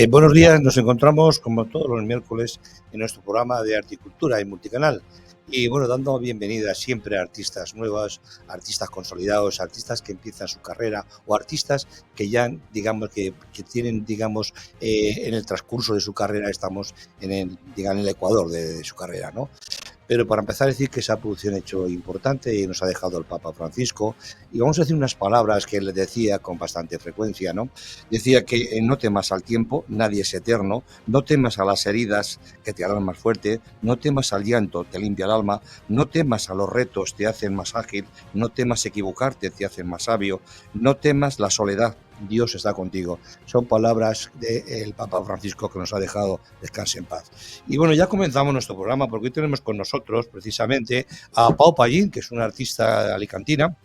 Buenos días, nos encontramos como todos los miércoles en nuestro programa de Articultura y Multicanal. Y bueno, dando bienvenida siempre a artistas nuevos, artistas consolidados, artistas que empiezan su carrera o artistas que ya, digamos, que tienen, digamos, en el transcurso de su carrera, estamos en el ecuador de su carrera, ¿no? Pero para empezar a decir que esa producción ha hecho importante y nos ha dejado el Papa Francisco. Y vamos a decir unas palabras que él decía con bastante frecuencia, ¿no? Decía que no temas al tiempo, nadie es eterno, no temas a las heridas que te harán más fuerte, no temas al llanto, te limpia el alma, no temas a los retos, te hacen más ágil, no temas equivocarte, te hacen más sabio, no temas la soledad, Dios está contigo. Son palabras del Papa Francisco que nos ha dejado, descanse en paz. Y bueno, ya comenzamos nuestro programa porque hoy tenemos con nosotros precisamente a Pau Pallín, que es una artista alicantina,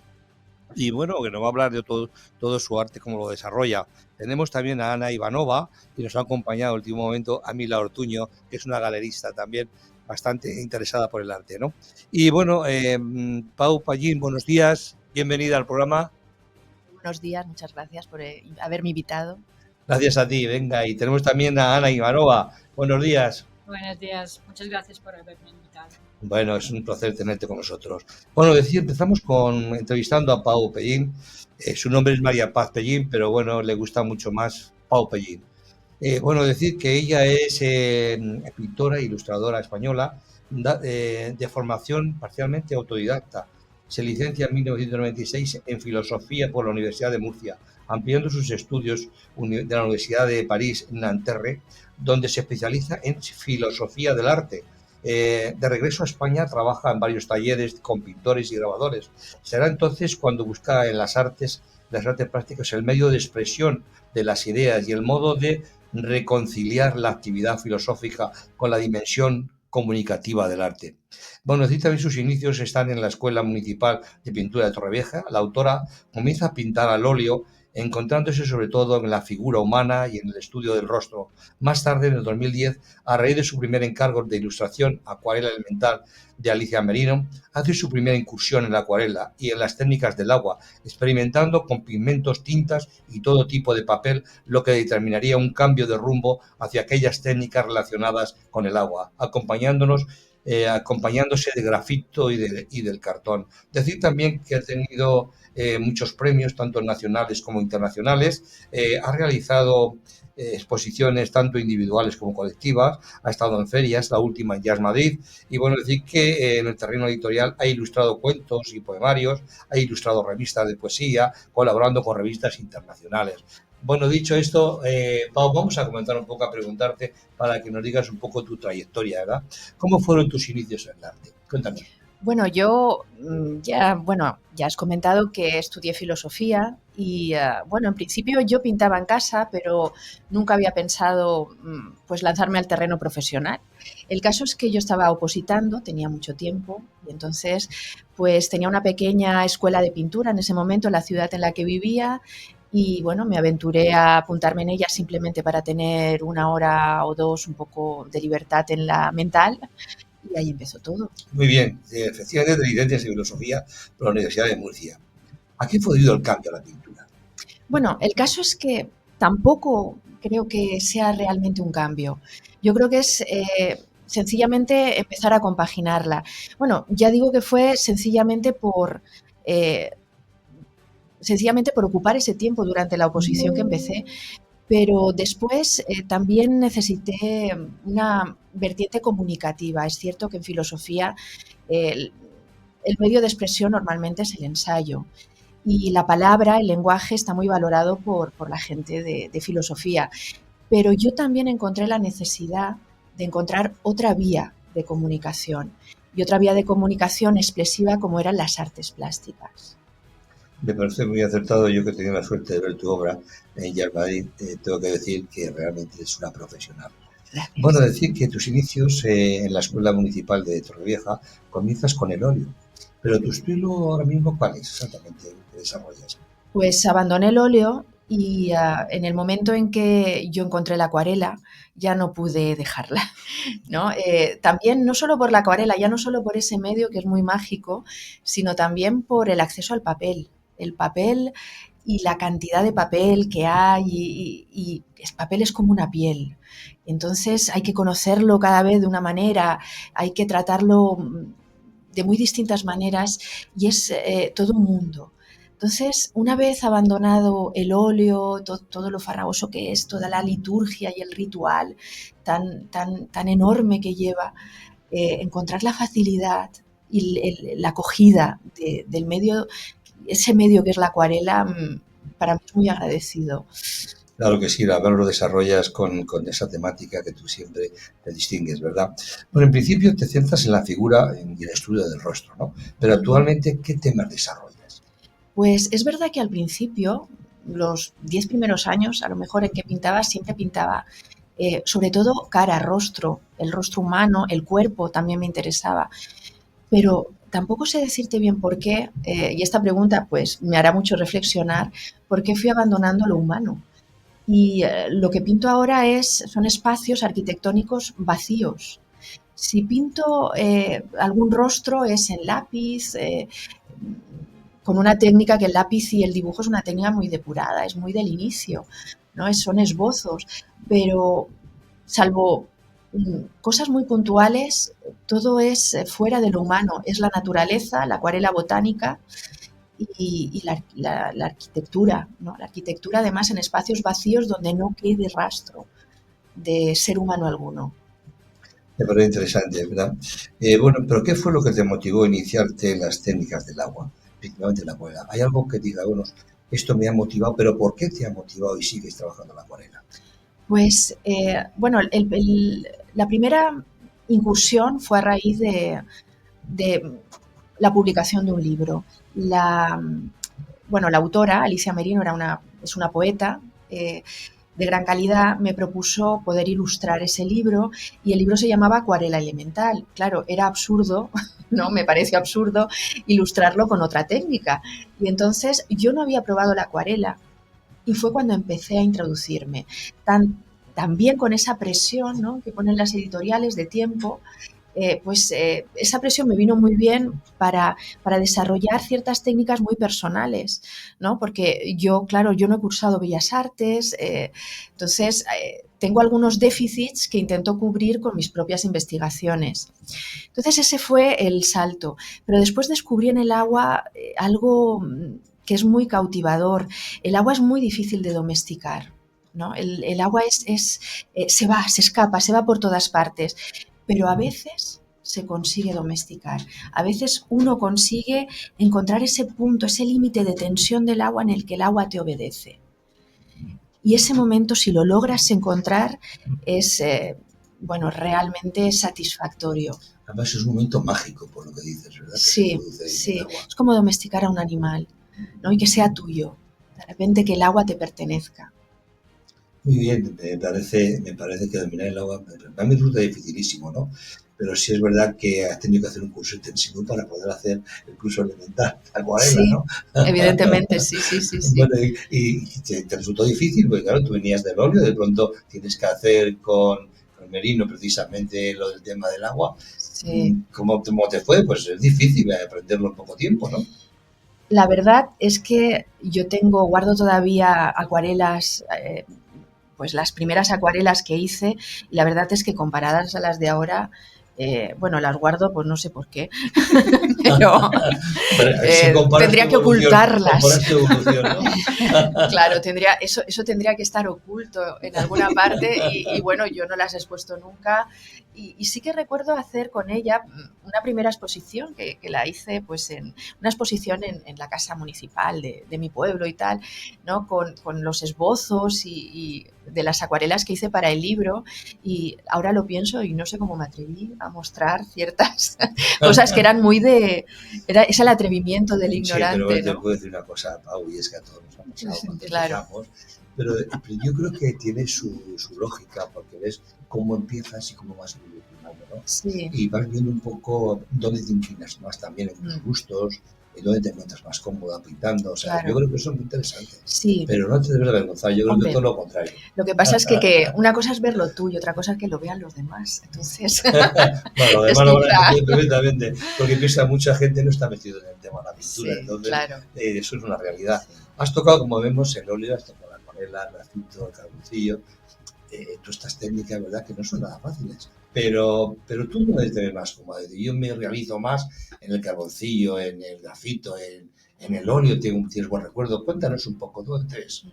y bueno, que nos va a hablar de todo su arte, cómo lo desarrolla. Tenemos también a Ana Ivanova, y nos ha acompañado en el último momento a Mila Ortuño, que es una galerista también bastante interesada por el arte, ¿no? Y bueno, Pau Pallín, buenos días, bienvenida al programa. Buenos días, muchas gracias por haberme invitado. Gracias a ti, venga, y tenemos también a Ana Ivanova. Buenos días. Buenos días, muchas gracias por haberme invitado. Bueno, es un placer tenerte con nosotros. Bueno, empezamos entrevistando a Pau Pallín. Su nombre es María Paz Pallín, pero bueno, le gusta mucho más Pau Pallín. Bueno, decir que ella es pintora e ilustradora española de formación parcialmente autodidacta. Se licencia en 1996 en Filosofía por la Universidad de Murcia, ampliando sus estudios de la Universidad de París, Nanterre, donde se especializa en Filosofía del Arte. De regreso a España trabaja en varios talleres con pintores y grabadores. Será entonces cuando busca en las artes plásticas, el medio de expresión de las ideas y el modo de reconciliar la actividad filosófica con la dimensión comunicativa del arte. Bueno, decir también sus inicios están en la Escuela Municipal de Pintura de Torrevieja. La autora comienza a pintar al óleo, encontrándose sobre todo en la figura humana y en el estudio del rostro. Más tarde, en el 2010, a raíz de su primer encargo de ilustración, Acuarela Elemental, de Alicia Merino, hace su primera incursión en la acuarela y en las técnicas del agua, experimentando con pigmentos, tintas y todo tipo de papel, lo que determinaría un cambio de rumbo hacia aquellas técnicas relacionadas con el agua, acompañándose de grafito y del cartón. Decir también que ha tenido muchos premios, tanto nacionales como internacionales, ha realizado exposiciones tanto individuales como colectivas, ha estado en ferias, la última en Jazz Madrid, y bueno, decir que en el terreno editorial ha ilustrado cuentos y poemarios, ha ilustrado revistas de poesía, colaborando con revistas internacionales. Bueno, dicho esto, Pau, vamos a comentar un poco, a preguntarte para que nos digas un poco tu trayectoria, ¿verdad? ¿Cómo fueron tus inicios en el arte? Cuéntame. Bueno, yo ya has comentado que estudié filosofía y bueno, en principio yo pintaba en casa, pero nunca había pensado pues lanzarme al terreno profesional. El caso es que yo estaba opositando, tenía mucho tiempo y entonces pues tenía una pequeña escuela de pintura en ese momento en la ciudad en la que vivía. Y bueno, me aventuré a apuntarme en ella simplemente para tener una hora o dos un poco de libertad en la mental. Y ahí empezó todo. Muy bien, efectivamente, de licencias en filosofía por la Universidad de Murcia. ¿A qué fue debido el cambio a la pintura? Bueno, el caso es que tampoco creo que sea realmente un cambio. Yo creo que es sencillamente empezar a compaginarla. Bueno, ya digo que fue eh, sencillamente por ocupar ese tiempo durante la oposición que empecé, pero después también necesité una vertiente comunicativa. Es cierto que en filosofía el, el medio de expresión normalmente es el ensayo y la palabra, el lenguaje está muy valorado por la gente de filosofía, pero yo también encontré la necesidad de encontrar otra vía de comunicación y otra vía de comunicación expresiva como eran las artes plásticas. Me parece muy acertado. Yo que he tenido la suerte de ver tu obra en Jazz Madrid, tengo que decir que realmente eres una profesional. Gracias. Bueno, decir que tus inicios en la Escuela Municipal de Torrevieja comienzas con el óleo, pero tu estilo ahora mismo, ¿cuál es exactamente que desarrollas? Pues abandoné el óleo y en el momento en que yo encontré la acuarela ya no pude dejarla, ¿no? También no solo por la acuarela, ya no solo por ese medio que es muy mágico, sino también por el acceso al papel. El papel y la cantidad de papel que hay y el papel es como una piel. Entonces hay que conocerlo cada vez de una manera, hay que tratarlo de muy distintas maneras y es todo un mundo. Entonces, una vez abandonado el óleo, todo lo farragoso que es, toda la liturgia y el ritual tan enorme que lleva, encontrar la facilidad y la acogida del medio, ese medio que es la acuarela, para mí es muy agradecido. Claro que sí, además lo desarrollas con esa temática que tú siempre te distingues, ¿verdad? Bueno, en principio te centras en la figura y el estudio del rostro, ¿no? Pero actualmente, ¿qué temas desarrollas? Pues es verdad que al principio, los 10 primeros años, a lo mejor en que pintaba, siempre pintaba sobre todo cara, rostro, el rostro humano, el cuerpo también me interesaba. Pero tampoco sé decirte bien por qué, y esta pregunta pues me hará mucho reflexionar, por qué fui abandonando lo humano. Y lo que pinto ahora son espacios arquitectónicos vacíos. Si pinto algún rostro es en lápiz, con una técnica que el lápiz y el dibujo es una técnica muy depurada, es muy del inicio, ¿no? Son esbozos, pero salvo cosas muy puntuales, todo es fuera de lo humano, es la naturaleza, la acuarela botánica y la arquitectura, ¿no? La arquitectura además en espacios vacíos donde no quede rastro de ser humano alguno. Me parece interesante, ¿verdad? Bueno, pero ¿qué fue lo que te motivó a iniciarte en las técnicas del agua, principalmente en la acuarela? ¿Hay algo que diga, bueno, esto me ha motivado, pero ¿por qué te ha motivado y sigues trabajando en la acuarela? Pues, bueno, la primera incursión fue a raíz de la publicación de un libro. Bueno, la autora, Alicia Merino, es una poeta de gran calidad, me propuso poder ilustrar ese libro y el libro se llamaba Acuarela Elemental. Claro, era absurdo, ¿no? Me pareció absurdo ilustrarlo con otra técnica. Y entonces yo no había probado la acuarela y fue cuando empecé a introducirme. También con esa presión, ¿no?, que ponen las editoriales de tiempo, esa presión me vino muy bien para desarrollar ciertas técnicas muy personales, ¿no? Porque yo, claro, yo no he cursado Bellas Artes, entonces tengo algunos déficits que intento cubrir con mis propias investigaciones. Entonces ese fue el salto, pero después descubrí en el agua algo que es muy cautivador. El agua es muy difícil de domesticar, ¿no? El agua se va, se escapa, se va por todas partes, pero a veces se consigue domesticar. A veces uno consigue encontrar ese punto, ese límite de tensión del agua en el que el agua te obedece. Y ese momento, si lo logras encontrar, es realmente satisfactorio. Además es un momento mágico, por lo que dices, ¿verdad? Sí, sí. Es como domesticar a un animal, ¿no? Y que sea tuyo. De repente que el agua te pertenezca. Muy bien, me parece que dominar el agua a mí me resulta dificilísimo, ¿no? Pero sí es verdad que has tenido que hacer un curso intensivo para poder hacer el curso elemental, acuarela, sí, ¿no? Evidentemente, sí. Bueno, y te resultó difícil, porque claro, tú venías del óleo, de pronto tienes que hacer con Merino precisamente lo del tema del agua. Sí. ¿Cómo te fue? Pues es difícil aprenderlo en poco tiempo, ¿no? La verdad es que yo guardo todavía acuarelas, pues las primeras acuarelas que hice, y la verdad es que comparadas a las de ahora, las guardo, pues no sé por qué, pero tendría que ocultarlas. ¿No? Claro, eso tendría que estar oculto en alguna parte y bueno, yo no las he expuesto nunca. Y sí que recuerdo hacer con ella una primera exposición que la hice pues en una exposición en la casa municipal de mi pueblo y tal, ¿no? Con los esbozos y de las acuarelas que hice para el libro, y ahora lo pienso y no sé cómo me atreví a mostrar ciertas cosas que eran muy es el atrevimiento del ignorante. Sí, pero ¿no? te puedo decir una cosa, Pau, y es que a todos nos ha pasado cuando Claro. empezamos, pero yo creo que tiene su lógica, porque ves cómo empiezas y cómo vas evolucionando, ¿no? Sí. Y vas viendo un poco dónde te inclinas más también en tus gustos, en dónde te encuentras más cómoda pintando, o sea, claro. Yo creo que eso es muy interesante. Sí. Pero no te debes avergonzar, yo creo que todo lo contrario. Lo que pasa es que una cosa es verlo tú y otra cosa es que lo vean los demás, entonces... Bueno, lo demás lo van a entender perfectamente, porque piensa mucha gente no está metido en el tema de la pintura, sí, entonces claro. Eso es una realidad. Sí. Has tocado, como vemos, el óleo, has tocado la acuarela, el grafito, el carboncillo. Todas estas técnicas, ¿verdad?, que no son nada fáciles. Pero tú no debes tener más cómodo. Yo me realizo más en el carboncillo, en el grafito, en el óleo, tienes buen recuerdo. Cuéntanos un poco, ¿dónde te ves?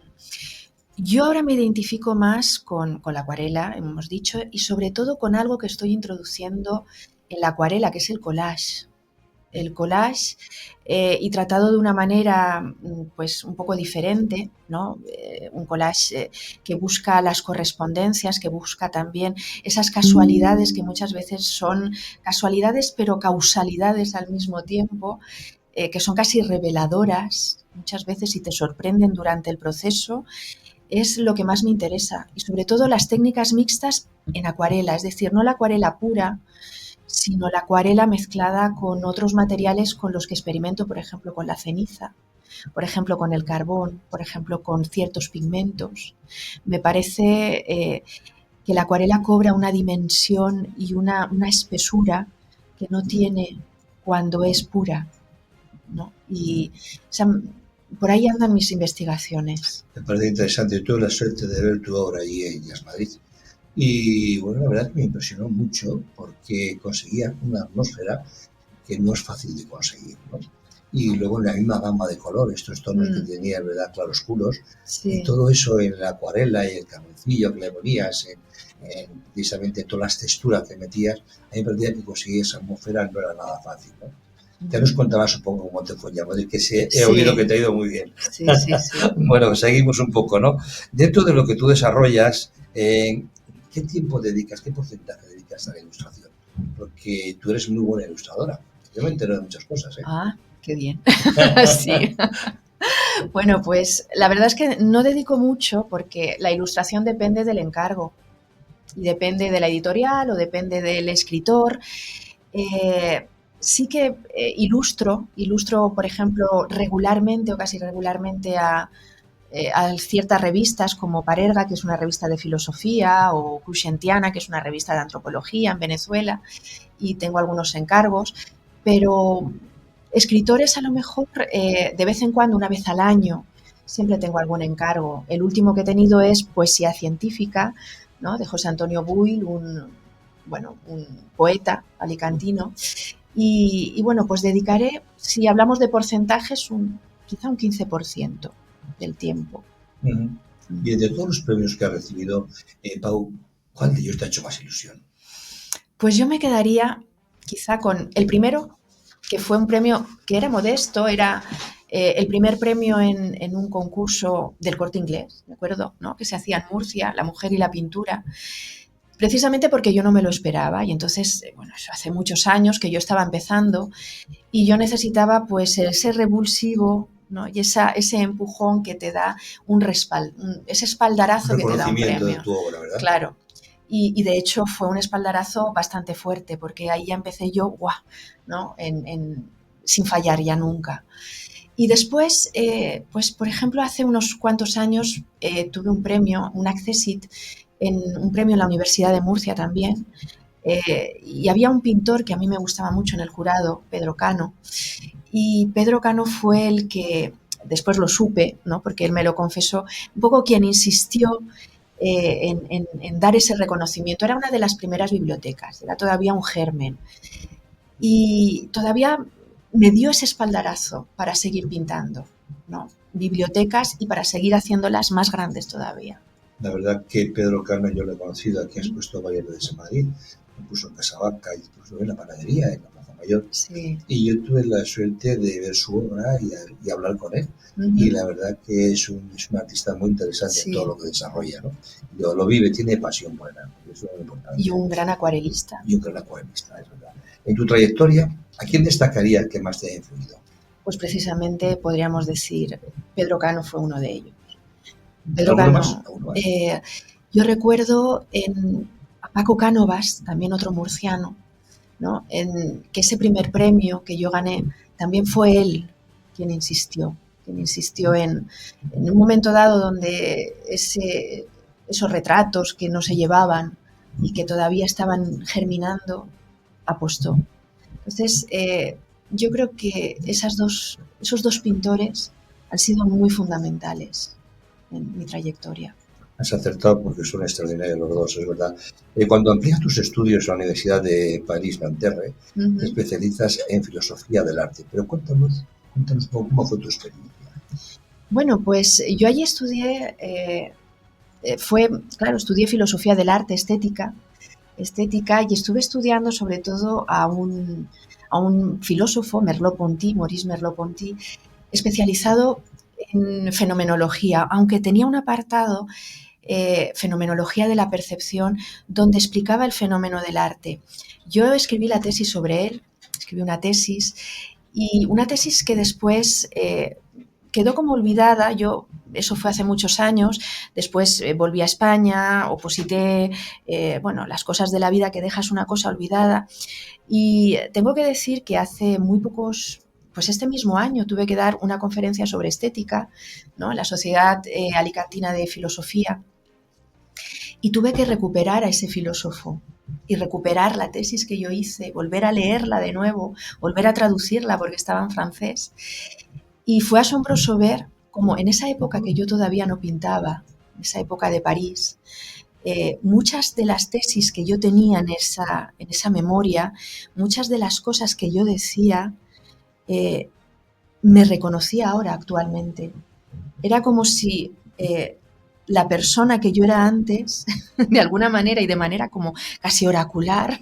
Yo ahora me identifico más con la acuarela, hemos dicho, y sobre todo con algo que estoy introduciendo en la acuarela, que es el collage. El collage y tratado de una manera pues un poco diferente, ¿no? Un collage que busca las correspondencias, que busca también esas casualidades que muchas veces son casualidades pero causalidades al mismo tiempo, que son casi reveladoras muchas veces y te sorprenden durante el proceso. Es lo que más me interesa y sobre todo las técnicas mixtas en acuarela, es decir, no la acuarela pura, sino la acuarela mezclada con otros materiales con los que experimento, por ejemplo, con la ceniza, por ejemplo, con el carbón, por ejemplo, con ciertos pigmentos. Me parece que la acuarela cobra una dimensión y una espesura que no tiene cuando es pura, ¿no? Y o sea, por ahí andan mis investigaciones. Me parece interesante. Yo tuve la suerte de ver tu obra allí en Jazz Madrid. Y bueno, la verdad que me impresionó mucho porque conseguía una atmósfera que no es fácil de conseguir, ¿no? Y luego en la misma gama de colores, estos tonos que tenía, ¿verdad?, claroscuros, Sí. y todo eso en la acuarela y el carboncillo que le ponías, en precisamente todas las texturas que metías, a mí me parecía que conseguir esa atmósfera no era nada fácil, ¿no? Ya nos contarás un poco cómo te fue ya, que he oído que te ha ido muy bien. Sí, sí, sí. Bueno, seguimos un poco, ¿no? Dentro de lo que tú desarrollas, ¿qué tiempo dedicas, qué porcentaje dedicas a la ilustración? Porque tú eres muy buena ilustradora. Yo me entero de muchas cosas, ¿eh? Ah, qué bien. Sí. Bueno, pues la verdad es que no dedico mucho porque la ilustración depende del encargo y depende de la editorial o depende del escritor. Sí que ilustro, por ejemplo, regularmente o casi regularmente a ciertas revistas como Parerga, que es una revista de filosofía, o Cruxentiana, que es una revista de antropología en Venezuela, y tengo algunos encargos, pero escritores a lo mejor de vez en cuando, una vez al año, siempre tengo algún encargo. El último que he tenido es Poesía científica, ¿no?, de José Antonio Buil, un poeta alicantino. Y bueno, pues dedicaré, si hablamos de porcentajes, quizá un 15% del tiempo. Y de todos los premios que ha recibido, Pau, ¿cuál de ellos te ha hecho más ilusión? Pues yo me quedaría quizá con el primero, que fue un premio que era modesto, era el primer premio en un concurso del Corte Inglés, ¿de acuerdo?, ¿no?, que se hacía en Murcia, La mujer y la pintura, precisamente porque yo no me lo esperaba. Y entonces, bueno, eso hace muchos años que yo estaba empezando y yo necesitaba pues ese revulsivo, ¿no?, y ese empujón que te da ese espaldarazo que te da un premio. De tu obra, ¿verdad? Claro. Y de hecho fue un espaldarazo bastante fuerte porque ahí ya empecé yo, ¡guau!, ¿no?, sin fallar ya nunca. Y después, pues por ejemplo, hace unos cuantos años tuve un premio, un Accessit, un premio en la Universidad de Murcia también, y había un pintor que a mí me gustaba mucho en el jurado, Pedro Cano, y Pedro Cano fue el que, después lo supe, ¿no?, porque él me lo confesó, un poco quien insistió en dar ese reconocimiento. Era una de las primeras bibliotecas, era todavía un germen, y todavía me dio ese espaldarazo para seguir pintando, ¿no?, bibliotecas y para seguir haciéndolas más grandes todavía. La verdad que Pedro Cano yo lo he conocido, aquí ha expuesto varias veces en Madrid, puso en Casabanca y puso en la panadería, en la Plaza Mayor. Sí. Y yo tuve la suerte de ver su obra y hablar con él. Y la verdad que es un artista muy interesante en todo lo que desarrolla, ¿no? Lo vive, tiene pasión por el arte, eso es muy importante. Y un gran acuarelista. Es verdad. En tu trayectoria, ¿a quién destacarías que más te ha influido? Pues precisamente podríamos decir, Pedro Cano fue uno de ellos. Pedro Cano. Yo recuerdo a Paco Cánovas, también otro murciano, ¿no?, que ese primer premio que yo gané también fue él quien insistió en un momento dado donde esos retratos que no se llevaban y que todavía estaban germinando, apostó. Entonces, yo creo que esos dos pintores han sido muy fundamentales en mi trayectoria. Has acertado porque son extraordinarios los dos, es verdad. Cuando amplías tus estudios en la Universidad de París-Nanterre, te especializas en filosofía del arte. Pero cuéntanos un poco cómo fue tu experiencia. Bueno, pues yo allí estudié, estudié filosofía del arte, estética, y estuve estudiando sobre todo a un filósofo, Maurice Merleau-Ponty, especializado en fenomenología, aunque tenía un apartado, fenomenología de la percepción, donde explicaba el fenómeno del arte. Yo escribí la tesis sobre él, escribí una tesis que después quedó como olvidada. Eso fue hace muchos años. Después volví a España, oposité, las cosas de la vida, que dejas una cosa olvidada. Y tengo que decir que hace muy pocos, pues este mismo año, tuve que dar una conferencia sobre estética, ¿no?, en la Sociedad Alicantina de Filosofía, y tuve que recuperar a ese filósofo y recuperar la tesis que yo hice, volver a leerla de nuevo, volver a traducirla porque estaba en francés. Y fue asombroso ver cómo en esa época que yo todavía no pintaba, en esa época de París, muchas de las tesis que yo tenía en esa memoria, muchas de las cosas que yo decía, me reconocía ahora actualmente. Era como si la persona que yo era antes, de alguna manera y de manera como casi oracular,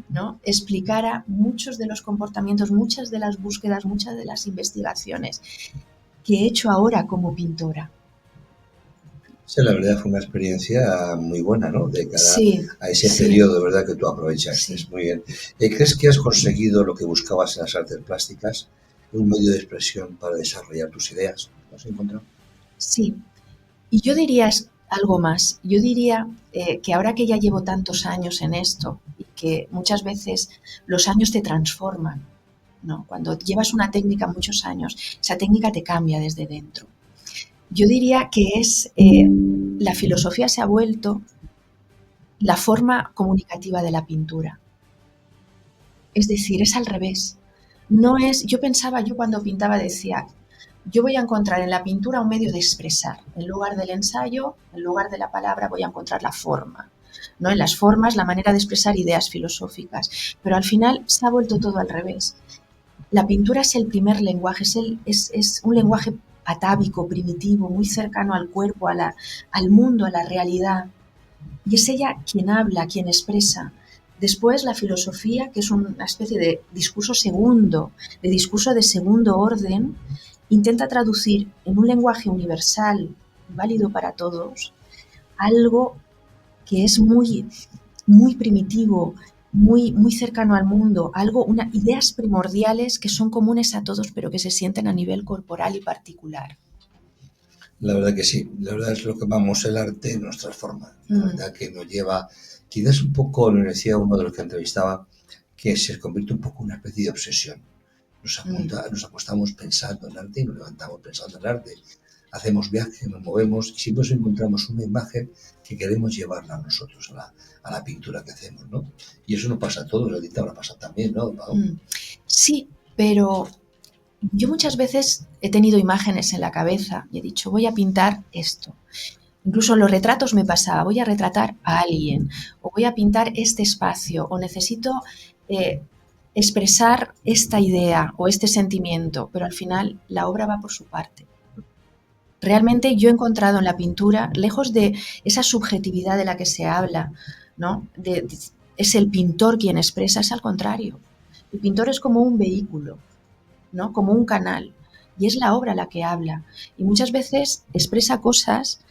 ¿no?, explicara muchos de los comportamientos, muchas de las búsquedas, muchas de las investigaciones que he hecho ahora como pintora. Sí, la verdad fue una experiencia muy buena, ¿no? De cara a ese sí, periodo, ¿verdad?, que tú aprovechaste. Sí. Muy bien. ¿Crees que has conseguido lo que buscabas en las artes plásticas? Un medio de expresión para desarrollar tus ideas. ¿Lo has encontrado? Sí. Y yo diría algo más. Yo diría que ahora que ya llevo tantos años en esto y que muchas veces los años te transforman, ¿no? Cuando llevas una técnica muchos años, esa técnica te cambia desde dentro. Yo diría que la filosofía se ha vuelto la forma comunicativa de la pintura. Es decir, es al revés. Yo cuando pintaba decía, yo voy a encontrar en la pintura un medio de expresar. En lugar del ensayo, en lugar de la palabra, voy a encontrar la forma, ¿no? En las formas, la manera de expresar ideas filosóficas. Pero al final se ha vuelto todo al revés. La pintura es el primer lenguaje, es un lenguaje atávico, primitivo, muy cercano al cuerpo, al mundo, a la realidad. Y es ella quien habla, quien expresa. Después la filosofía, que es una especie de discurso segundo, de discurso de segundo orden, intenta traducir en un lenguaje universal, válido para todos, algo que es muy, muy primitivo, muy, muy cercano al mundo, ideas primordiales que son comunes a todos, pero que se sienten a nivel corporal y particular. La verdad que sí, la verdad es lo que amamos, el arte nos transforma, la verdad que nos lleva, quizás un poco, lo decía uno de los que entrevistaba, que se convierte un poco en una especie de obsesión. Nos acostamos pensando en arte y nos levantamos pensando en arte. Hacemos viajes, nos movemos y siempre encontramos una imagen que queremos llevarla a nosotros, a la pintura que hacemos, ¿no? Y eso no pasa a todos, a ti te habrá pasado también, ¿no, Pau? Sí, pero yo muchas veces he tenido imágenes en la cabeza y he dicho, voy a pintar esto. Incluso en los retratos me pasaba, voy a retratar a alguien, o voy a pintar este espacio, o necesito expresar esta idea o este sentimiento, pero al final la obra va por su parte. Realmente yo he encontrado en la pintura, lejos de esa subjetividad de la que se habla, ¿no?, es el pintor quien expresa, es al contrario. El pintor es como un vehículo, ¿no?, como un canal, y es la obra la que habla. Y muchas veces expresa cosas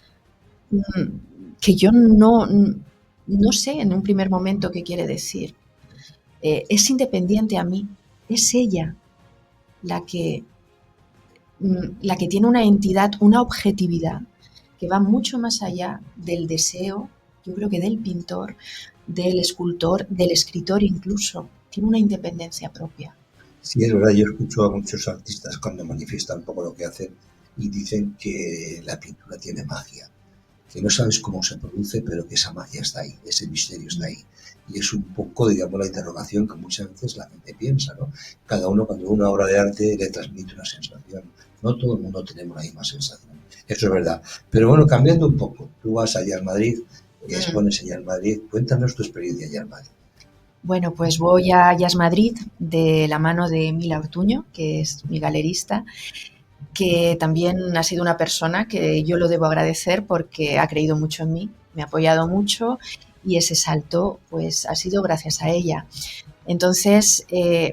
que yo no sé en un primer momento qué quiere decir. Es independiente a mí, es ella la que tiene una entidad, una objetividad que va mucho más allá del deseo, yo creo que del pintor, del escultor, del escritor incluso. Tiene una independencia propia. Sí, es verdad, yo escucho a muchos artistas cuando manifiestan un poco lo que hacen y dicen que la pintura tiene magia, que no sabes cómo se produce, pero que esa magia está ahí, ese misterio está ahí. Y es un poco, digamos, la interrogación que muchas veces la gente piensa, ¿no? Cada uno, cuando ve una obra de arte, le transmite una sensación. No todo el mundo tenemos la misma sensación. Eso es verdad. Pero bueno, cambiando un poco, tú vas allá en Madrid, y expones allá en Madrid. Cuéntanos tu experiencia allá en Madrid. Bueno, pues voy a Jazz Madrid de la mano de Mila Ortuño, que es mi galerista, que también ha sido una persona que yo lo debo agradecer porque ha creído mucho en mí, me ha apoyado mucho y ese salto pues ha sido gracias a ella. Entonces,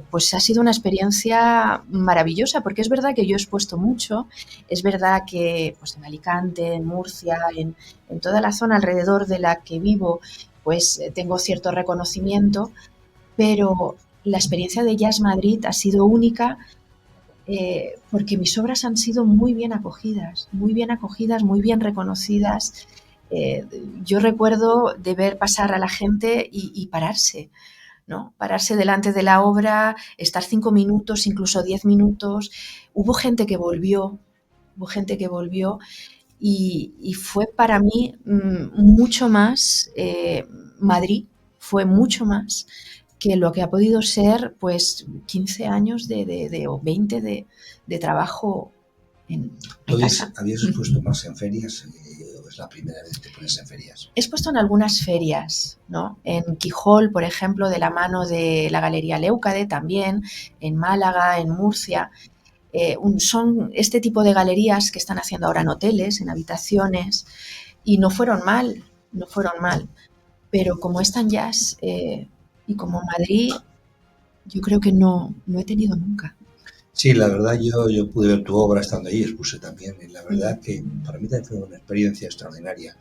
pues ha sido una experiencia maravillosa porque es verdad que yo he expuesto mucho, es verdad que pues en Alicante, en Murcia, en toda la zona alrededor de la que vivo, pues tengo cierto reconocimiento, pero la experiencia de Jazz Madrid ha sido única porque mis obras han sido muy bien acogidas, muy bien reconocidas. Yo recuerdo de ver pasar a la gente y pararse, ¿no? Pararse delante de la obra, estar 5 minutos, incluso 10 minutos. Hubo gente que volvió y fue para mí mucho más, Madrid fue mucho más que lo que ha podido ser pues 15 años o 20 de trabajo en casa. ¿Habías expuesto más en ferias o es la primera vez que pones en ferias? He expuesto en algunas ferias, ¿no? En Quijol, por ejemplo, de la mano de la Galería Leucade también, en Málaga, en Murcia. Son este tipo de galerías que están haciendo ahora en hoteles, en habitaciones, y no fueron mal, pero como es tan jazz y como Madrid, yo creo que no he tenido nunca. Sí, la verdad yo pude ver tu obra estando allí, expuse también, y la verdad que para mí también fue una experiencia extraordinaria,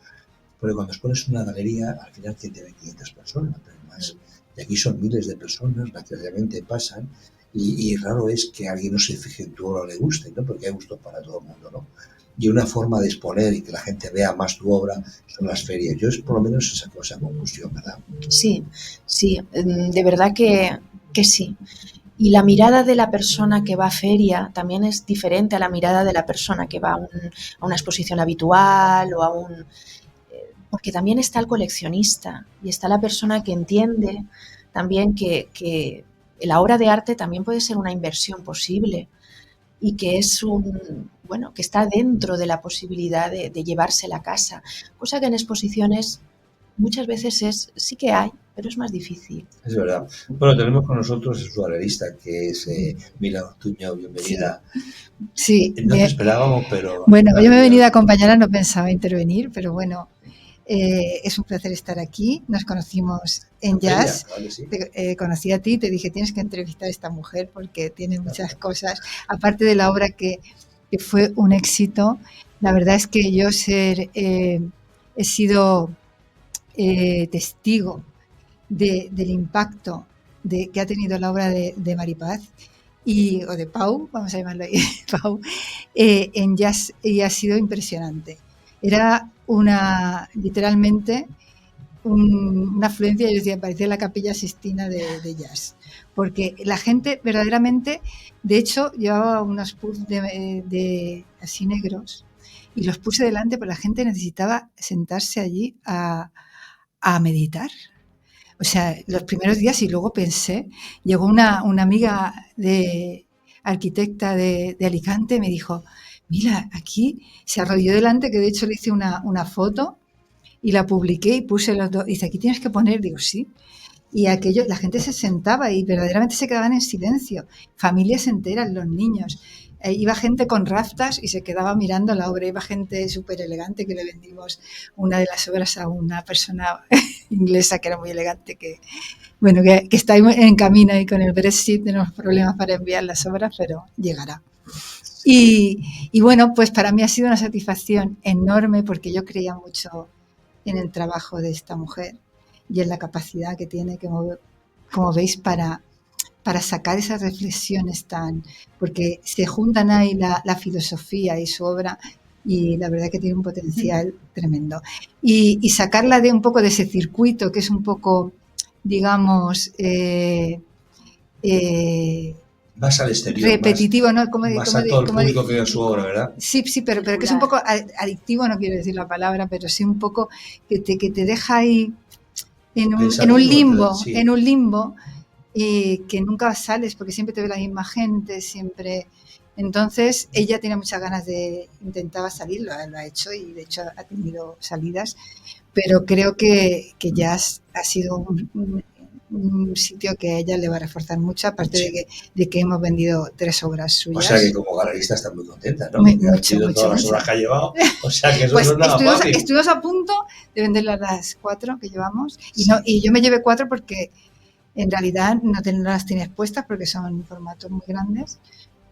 porque cuando expones una galería, al final que te ven 500 personas, pero más, y aquí son miles de personas las que realmente pasan, y raro es que alguien no se fije en tu obra o le guste, ¿no? Porque hay gusto para todo el mundo, ¿no? Y una forma de exponer y que la gente vea más tu obra son las ferias. Yo es por lo menos esa cosa conclusión, ¿verdad? Sí, de verdad que sí. Y la mirada de la persona que va a feria también es diferente a la mirada de la persona que va a una exposición habitual o a un... Porque también está el coleccionista y está la persona que entiende también que la obra de arte también puede ser una inversión posible y que es que está dentro de la posibilidad de llevársela a casa, cosa que en exposiciones muchas veces sí que hay, pero es más difícil. Es verdad. Bueno, tenemos con nosotros a su galerista, que es Mila Ortuño. Bienvenida. Sí. No te esperábamos, pero... Bueno, yo me he venido a acompañar, no pensaba intervenir, pero bueno, es un placer estar aquí. Nos conocimos en Jazz. Claro que sí. Conocí a ti, te dije, tienes que entrevistar a esta mujer porque tiene muchas cosas. Aparte de la obra que fue un éxito, la verdad es que yo he sido testigo del impacto que ha tenido la obra de Maripaz o de Pau, vamos a llamarlo ahí, Pau, en Jazz, y ha sido impresionante. Era literalmente una afluencia, yo decía, parecía la Capilla Sixtina de Jazz, porque la gente verdaderamente, de hecho, llevaba unos puffs así negros y los puse delante, pero la gente necesitaba sentarse allí a meditar. O sea, los primeros días, y luego pensé, llegó una amiga arquitecta de Alicante, me dijo, mira, aquí se arrodilló delante, que de hecho le hice una foto y la publiqué y puse los dos, dice, aquí tienes que poner, digo, sí. Y la gente se sentaba y verdaderamente se quedaban en silencio, familias enteras, los niños. Iba gente con raftas y se quedaba mirando la obra, iba gente súper elegante que le vendimos una de las obras a una persona inglesa que era muy elegante, que está en camino y con el Brexit tenemos problemas para enviar las obras, pero llegará. Y bueno, pues para mí ha sido una satisfacción enorme porque yo creía mucho en el trabajo de esta mujer y en la capacidad que tiene, como veis, para sacar esas reflexiones porque se juntan ahí la filosofía y su obra, y la verdad que tiene un potencial tremendo. Y sacarla de un poco de ese circuito que es un poco, digamos, más al exterior, repetitivo, ¿no? Más a todo el público que vea su obra, ¿verdad? Sí, pero que es un poco adictivo, no quiero decir la palabra, pero sí un poco que te deja ahí en un limbo, que nunca sales porque siempre te ve la misma gente, siempre. Entonces ella tiene muchas ganas intentaba salir, lo ha hecho y de hecho ha tenido salidas, pero creo que Jazz ha sido un sitio que a ella le va a reforzar mucho, aparte de que hemos vendido 3 obras suyas. O sea que como galerista está muy contenta, ¿no? Mucho. Las obras que ha llevado, o sea que eso pues no es nada fácil. Estuvimos a punto de venderlas las 4 que llevamos, y yo me llevé 4 porque en realidad no las tienes puestas porque son formatos muy grandes,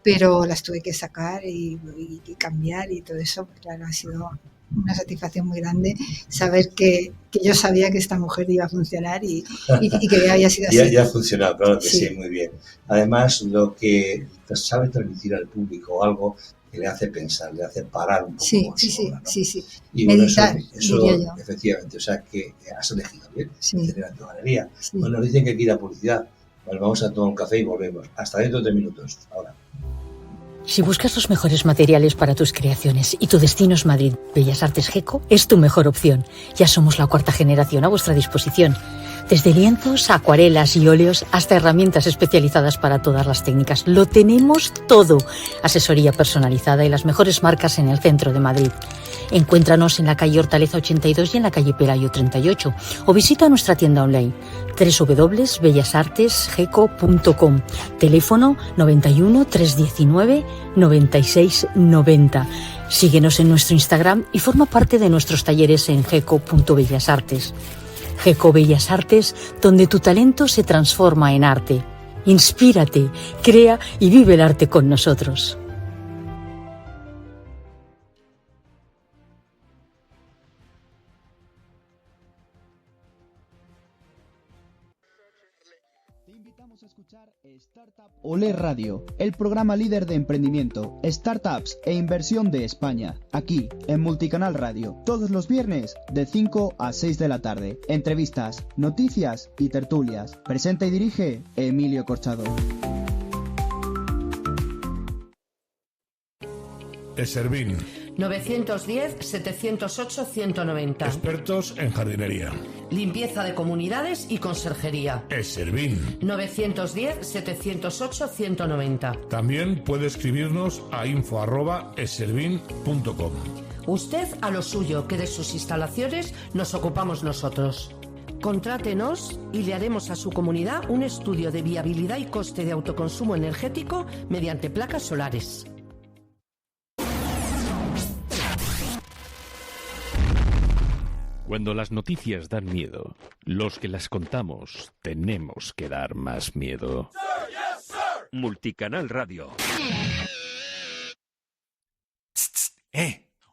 pero las tuve que sacar y cambiar y todo eso. Claro, ha sido una satisfacción muy grande saber que yo sabía que esta mujer iba a funcionar y que había sido así. Ya ha funcionado, claro que sí, muy bien. Además, lo que sabe transmitir al público algo que le hace pensar, le hace parar un poco con su obra, ¿no? Sí. Y meditar, bueno, eso efectivamente, o sea que has elegido bien tener en tu galería. Sí. Bueno, nos dicen que aquí da publicidad. Bueno, vamos a tomar un café y volvemos. Hasta dentro de 3 minutos. Ahora. Si buscas los mejores materiales para tus creaciones y tu destino es Madrid, Bellas Artes GECO es tu mejor opción. Ya somos la 4ª generación a vuestra disposición. Desde lienzos, acuarelas y óleos hasta herramientas especializadas para todas las técnicas. Lo tenemos todo. Asesoría personalizada y las mejores marcas en el centro de Madrid. Encuéntranos en la calle Hortaleza 82 y en la calle Pelayo 38 o visita nuestra tienda online www.bellasartesgeco.com. Teléfono 91 319 96 90. Síguenos en nuestro Instagram y forma parte de nuestros talleres en geco.bellasartes. GECO Bellas Artes, donde tu talento se transforma en arte. Inspírate, crea y vive el arte con nosotros. Olé Radio, el programa líder de emprendimiento, startups e inversión de España, aquí en Multicanal Radio, todos los viernes de 5 a 6 de la tarde. Entrevistas, noticias y tertulias. Presenta y dirige Emilio Corchado. Eservín. 910-708-190. Expertos en jardinería. Limpieza de comunidades y conserjería. Eservín. 910-708-190. También puede escribirnos a info@eservín.com. Usted a lo suyo, que de sus instalaciones nos ocupamos nosotros. Contrátenos y le haremos a su comunidad un estudio de viabilidad y coste de autoconsumo energético mediante placas solares. Cuando las noticias dan miedo, los que las contamos tenemos que dar más miedo. Sir, yes, sir. Multicanal Radio.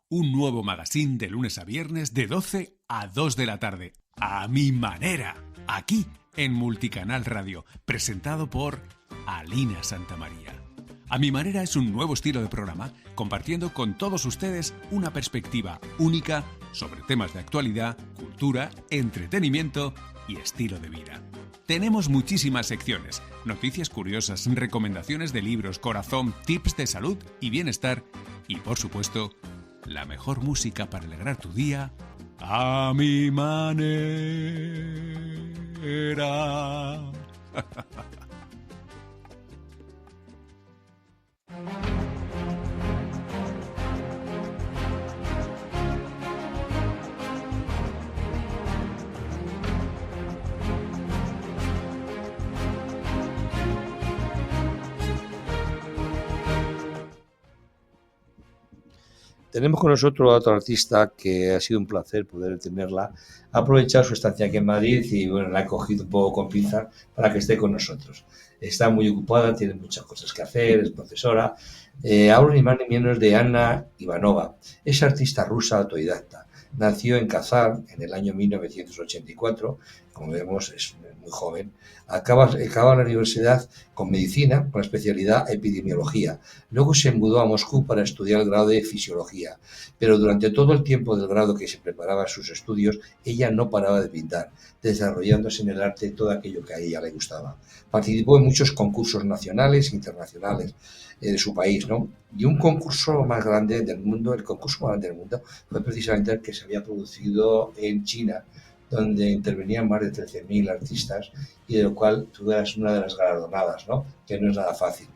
Un nuevo magazine de lunes a viernes de 12 a 2 de la tarde. A mi manera. Aquí en Multicanal Radio. Presentado por Alina Santamaría. A mi manera es un nuevo estilo de programa, compartiendo con todos ustedes una perspectiva única sobre temas de actualidad, cultura, entretenimiento y estilo de vida. Tenemos muchísimas secciones, noticias curiosas, recomendaciones de libros, corazón, tips de salud y bienestar y, por supuesto, la mejor música para alegrar tu día a mi manera. Tenemos con nosotros a otra artista que ha sido un placer poder tenerla, aprovechar su estancia aquí en Madrid y bueno, la he cogido un poco con pinzas para que esté con nosotros. Está muy ocupada, tiene muchas cosas que hacer, es profesora. Hablo ni más ni menos de Anna Ivanova. Es artista rusa autodidacta. Nació en Kazán en el año 1984 como vemos es muy joven, acaba la universidad con medicina, con la especialidad epidemiología. Luego se mudó a Moscú para estudiar el grado de fisiología, pero durante todo el tiempo del grado que se preparaba sus estudios, ella no paraba de pintar, desarrollándose en el arte todo aquello que a ella le gustaba. Participó en muchos concursos nacionales e internacionales de su país, ¿no? Y un concurso más grande del mundo, el concurso más grande del mundo, fue precisamente el que se había producido en China, donde intervenían más de 13.000 artistas y de lo cual tú eras una de las galardonadas, ¿no? Que no es nada fácil.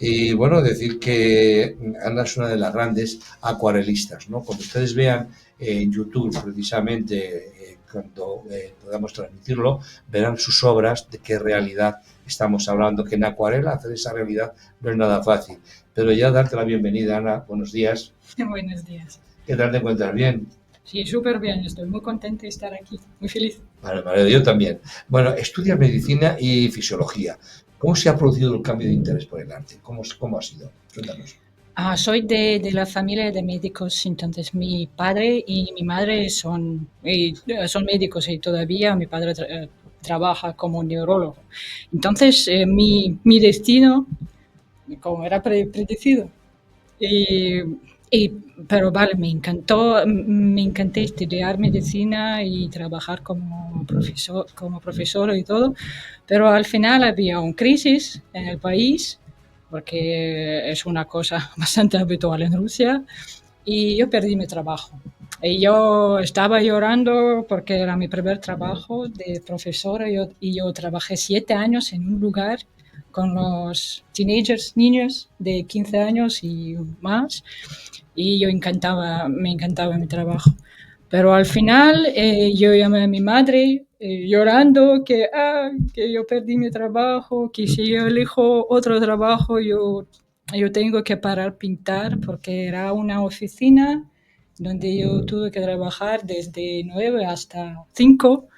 Y bueno, decir que Ana es una de las grandes acuarelistas, ¿no? Cuando ustedes vean en YouTube, precisamente, cuando podamos transmitirlo, verán sus obras, de qué realidad estamos hablando, que en acuarela hacer esa realidad no es nada fácil. Pero ya darte la bienvenida, Ana, buenos días. Buenos días. ¿Qué tal te encuentras? ¿Bien? Sí, súper bien, estoy muy contenta de estar aquí, muy feliz. Vale, yo también. Bueno, estudias medicina y fisiología. ¿Cómo se ha producido el cambio de interés por el arte? ¿Cómo ha sido? Cuéntanos. Soy de la familia de médicos, entonces mi padre y mi madre son médicos y todavía mi padre trabaja como neurólogo. Entonces mi destino, como era predecido, pero vale, me encanté estudiar medicina y trabajar como profesor y todo, pero al final había una crisis en el país, porque es una cosa bastante habitual en Rusia, y yo perdí mi trabajo. Y yo estaba llorando porque era mi primer trabajo de profesora y yo trabajé 7 años en un lugar con los teenagers, niños de 15 años y más, y me encantaba mi trabajo. Pero al final yo llamé a mi madre llorando que yo perdí mi trabajo, que si yo elijo otro trabajo yo tengo que parar pintar, porque era una oficina donde yo tuve que trabajar desde 9 hasta 5,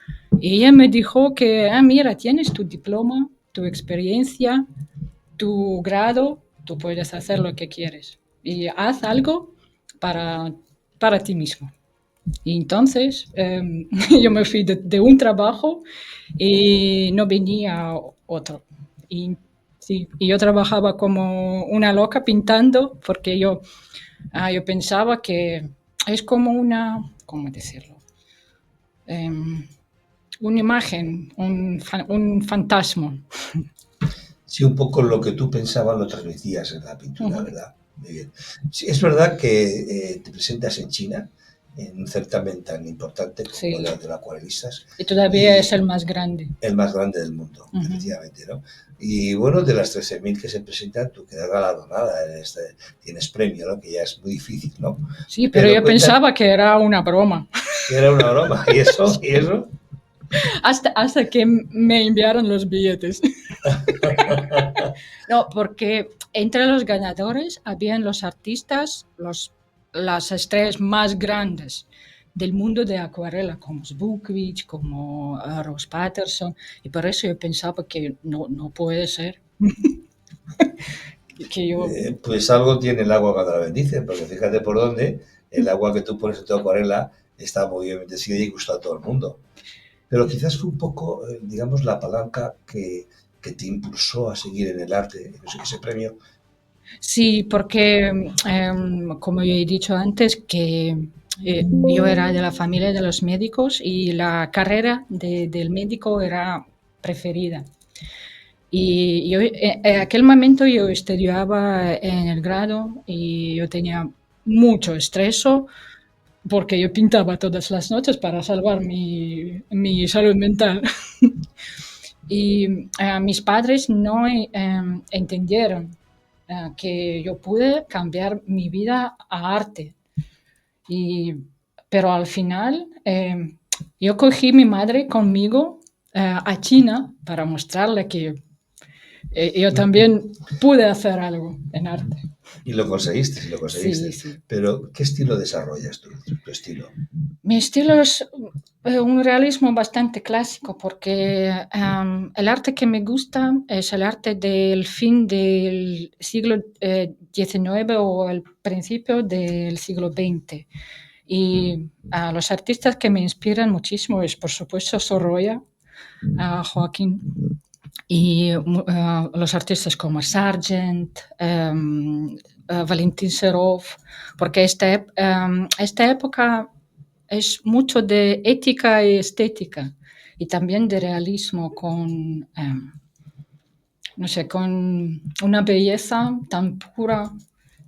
y ella me dijo que, mira, tienes tu diploma, tu experiencia, tu grado, tú puedes hacer lo que quieres y haz algo para ti mismo. Y entonces yo me fui de un trabajo y no venía otro. Y yo trabajaba como una loca pintando, porque yo pensaba que es como ¿cómo decirlo? Una imagen, un fantasma. Sí, un poco lo que tú pensabas lo transmitías en la pintura, ¿verdad? Muy bien. Sí, es verdad que te presentas en China, en un certamen tan importante como el de los acuarelistas. Y todavía es el más grande. El más grande del mundo, efectivamente, ¿no? Y bueno, de las 13.000 que se presentan, tú quedas galardonada, tienes premio, ¿no? Que ya es muy difícil, ¿no? Sí, pero yo pensaba que era una broma. Que era una broma, ¿y eso? ¿Y eso? Hasta que me enviaron los billetes. No, porque entre los ganadores habían los artistas, las estrellas más grandes del mundo de acuarela, como Zbukvich, como Rose Patterson, y por eso yo pensaba que no puede ser. que yo... Pues algo tiene el agua cuando la bendice, porque fíjate por dónde el agua que tú pones en tu acuarela está muy bien bendecida y gusta a todo el mundo. Pero quizás fue un poco, digamos, la palanca que te impulsó a seguir en el arte, ese premio. Sí, porque como yo he dicho antes, que yo era de la familia de los médicos y la carrera del médico era preferida. Y yo, en aquel momento yo estudiaba en el grado y yo tenía mucho estrés, porque yo pintaba todas las noches para salvar mi salud mental. Y mis padres no entendieron que yo pude cambiar mi vida a arte. Pero al final yo cogí a mi madre conmigo a China para mostrarle que yo también pude hacer algo en arte. Y lo conseguiste. Sí. Pero, ¿qué estilo desarrollas tú, tu estilo? Mi estilo es un realismo bastante clásico, porque el arte que me gusta es el arte del fin del siglo XIX o el principio del siglo XX. Y los artistas que me inspiran muchísimo es, por supuesto, Sorolla, Joaquín. Y los artistas como Sargent, Valentín Serov, porque esta época es mucho de ética y estética y también de realismo con, no sé, con una belleza tan pura.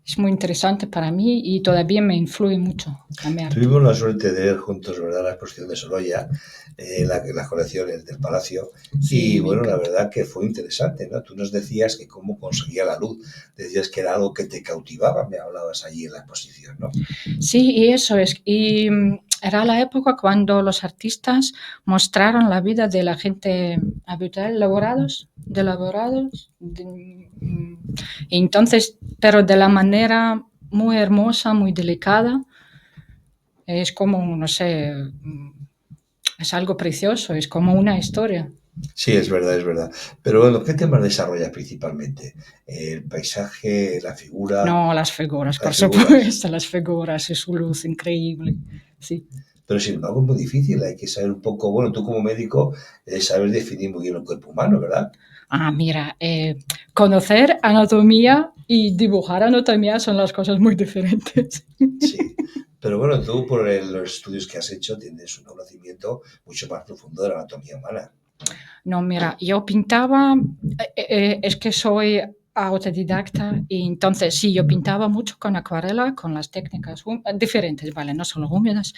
Es muy interesante para mí y todavía me influye mucho a mi arte. Tuvimos la suerte de ver juntos, ¿verdad?, la exposición de Sorolla, las colecciones del Palacio, Sí, y me bueno, la encanta. verdad que fue interesante, ¿no? Tú nos decías que cómo conseguía la luz, decías que era algo que te cautivaba, me hablabas allí en la exposición, ¿no? Sí, y eso es. Y era la época cuando los artistas mostraron la vida de la gente habitual, elaborados. Entonces, pero de la manera muy hermosa, muy delicada. Es como, no sé, es algo precioso, es como una historia. Sí, es verdad, es verdad. Pero bueno, ¿qué temas desarrollas principalmente? ¿El paisaje, la figura? No, las figuras, por Las figuras. supuesto, las figuras, es su luz increíble. Sí. Pero sin embargo es muy difícil, hay que saber un poco, bueno, tú como médico sabes definir muy bien el cuerpo humano, ¿verdad? Mira, conocer anatomía y dibujar anatomía son las cosas muy diferentes. Sí, pero bueno, tú por los estudios que has hecho tienes un conocimiento mucho más profundo de la anatomía humana. No, mira, yo pintaba, es que soy autodidacta y entonces sí, yo pintaba mucho con acuarela, con las técnicas diferentes, ¿vale? No solo húmedas,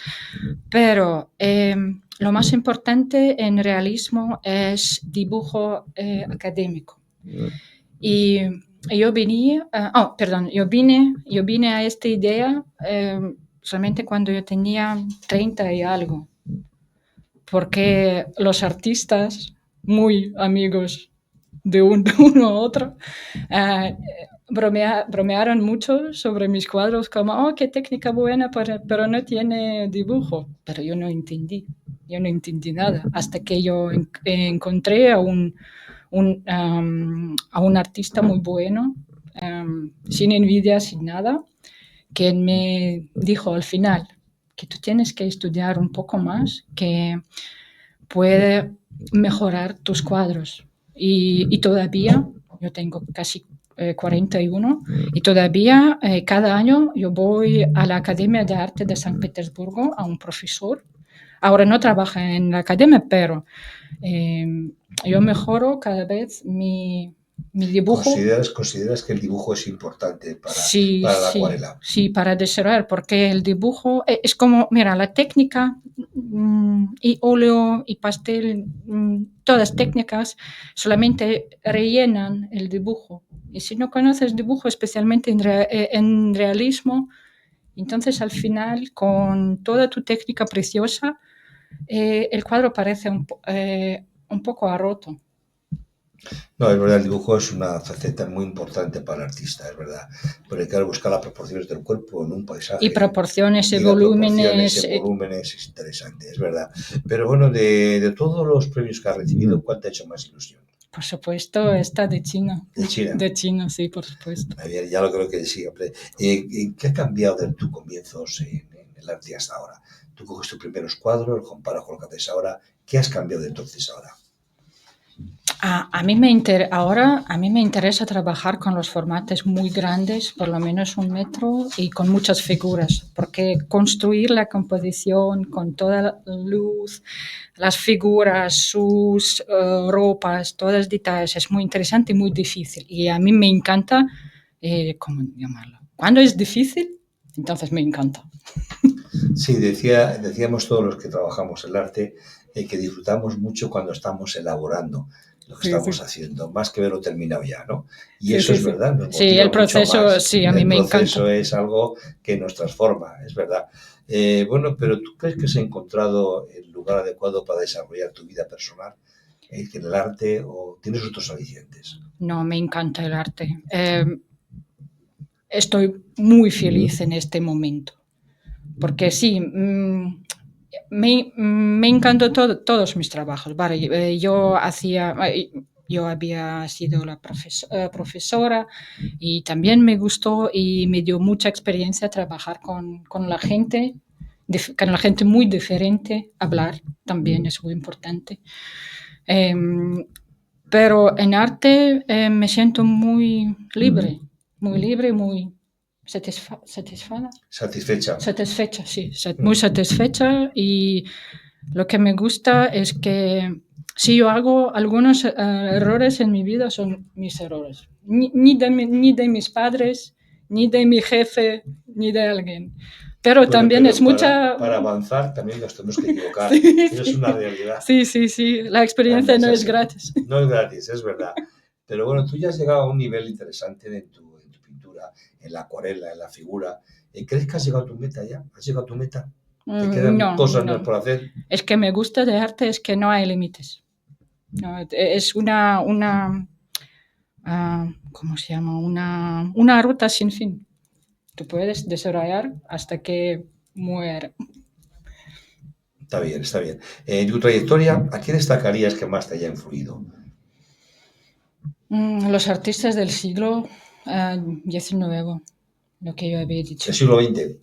pero lo más importante en realismo es dibujo académico. Y yo vine a esta idea solamente cuando yo tenía 30 y algo, porque los artistas, muy amigos de uno a otro, bromearon mucho sobre mis cuadros, como, oh, qué técnica buena, pero no tiene dibujo. Pero yo no entendí nada, hasta que yo encontré a un artista muy bueno, sin envidia, sin nada, que me dijo al final que tú tienes que estudiar un poco más, que puede mejorar tus cuadros. Y todavía, yo tengo casi 41, y todavía cada año yo voy a la Academia de Arte de San Petersburgo a un profesor. Ahora no trabaja en la academia, pero yo mejoro cada vez mi dibujo. ¿Consideras que el dibujo es importante para la Sí, acuarela? sí, para desarrollar, porque el dibujo es como, mira, la técnica y óleo y pastel, todas técnicas solamente rellenan el dibujo. Y si no conoces dibujo, especialmente en realismo, entonces al final, con toda tu técnica preciosa, el cuadro parece un poco roto. No, es verdad, el dibujo es una faceta muy importante para el artista, es verdad. Porque claro, buscar las proporciones del cuerpo en un paisaje. Y proporciones y volúmenes. volúmenes. Es interesante, es verdad. Pero bueno, de todos los premios que has recibido, ¿cuál te ha hecho más ilusión? Por supuesto, esta de China. ¿De China? De China, sí, por supuesto. Bien, ya lo creo que sí, hombre. ¿Qué ha cambiado de tus comienzos en el arte hasta ahora? Tú coges tus primeros cuadros, los comparas con lo que haces ahora. ¿Qué has cambiado de entonces ahora? A mí me interesa trabajar con los formatos muy grandes, por lo menos 1 metro, y con muchas figuras, porque construir la composición con toda la luz, las figuras, sus ropas, todos los detalles, es muy interesante y muy difícil. Y a mí me encanta, ¿cómo llamarlo? Cuando es difícil, entonces me encanta. Sí, decíamos todos los que trabajamos el arte que disfrutamos mucho cuando estamos elaborando lo que estamos haciendo, más que verlo terminado ya, ¿no? Y eso es verdad. Nos sí, el proceso, sí, a mí me encanta. El proceso es algo que nos transforma, es verdad. Bueno, pero ¿tú crees que se ha encontrado el lugar adecuado para desarrollar tu vida personal en el arte o tienes otros alicientes? No, me encanta el arte. Estoy muy feliz en este momento, porque sí, me encantó todos mis trabajos. Vale, yo había sido la profesora y también me gustó y me dio mucha experiencia trabajar con la gente muy diferente. Hablar también es muy importante. Pero en arte me siento muy libre, muy satisfecha, sí, muy satisfecha, y lo que me gusta es que si yo hago algunos errores en mi vida, son mis errores, ni de mis padres, ni de mi jefe, ni de alguien. Pero Bueno, también pero es mucha... para avanzar también nos tenemos que equivocar. Sí, Eso es una realidad. Sí, la experiencia Anda, no es es así. gratis. No es gratis, es verdad. Pero bueno, tú ya has llegado a un nivel interesante en tu pintura, en la acuarela, en la figura. ¿Crees que has llegado a tu meta ya? ¿Has llegado a tu meta? ¿Te quedan cosas No. por hacer? Es que me gusta de arte es que no hay límites. No, es una ¿cómo se llama? Una ruta sin fin. Tú puedes desarrollar hasta que muera. Está bien, está bien. En tu trayectoria, ¿a quién destacarías que más te haya influido? Los artistas del siglo XIX, lo que yo había dicho. ¿El siglo XX?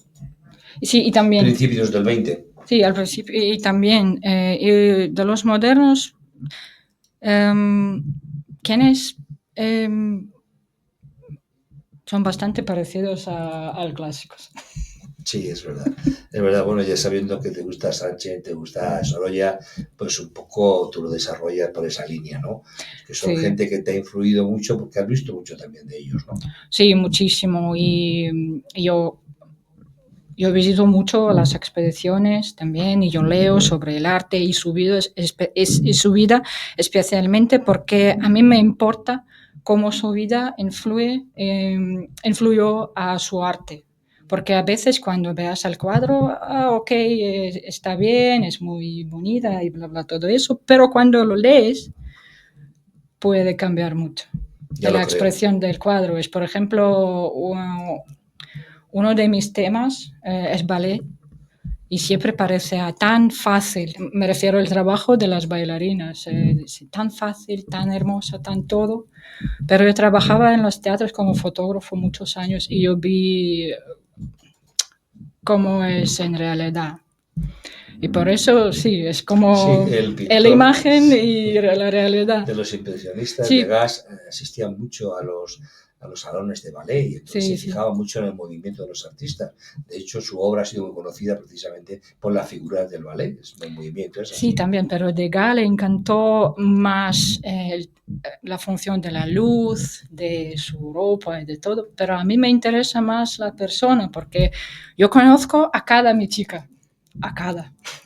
Sí, y también... ¿Principios del XX? Sí, al principio. Y también y de los modernos, quienes son bastante parecidos a clásicos. Sí, es verdad. Es verdad, bueno, ya sabiendo que te gusta Sánchez, te gusta Sorolla, pues un poco tú lo desarrollas por esa línea, ¿no? Que son gente que te ha influido mucho porque has visto mucho también de ellos, ¿no? Sí, muchísimo. Y yo visito mucho las expediciones también, y yo leo sobre el arte y su vida, especialmente porque a mí me importa cómo su vida influyó a su arte. Porque a veces cuando veas el cuadro, ok, está bien, es muy bonita y bla, bla, todo eso, pero cuando lo lees puede cambiar mucho. Ya la lo expresión del cuadro es, por ejemplo, uno de mis temas es ballet, y siempre parece tan fácil, me refiero al trabajo de las bailarinas, tan fácil, tan hermosa, tan todo, pero yo trabajaba en los teatros como fotógrafo muchos años y yo vi cómo es en realidad. Y por eso sí, es como la imagen y la realidad. De los impresionistas de Gas asistían mucho a los salones de ballet y entonces se fijaba mucho en el movimiento de los artistas. De hecho, su obra ha sido muy conocida precisamente por las figuras del ballet, es el movimiento. Es así. Sí, también, pero Degas le encantó más la función de la luz, de su ropa y de todo, pero a mí me interesa más la persona, porque yo conozco a cada mi chica,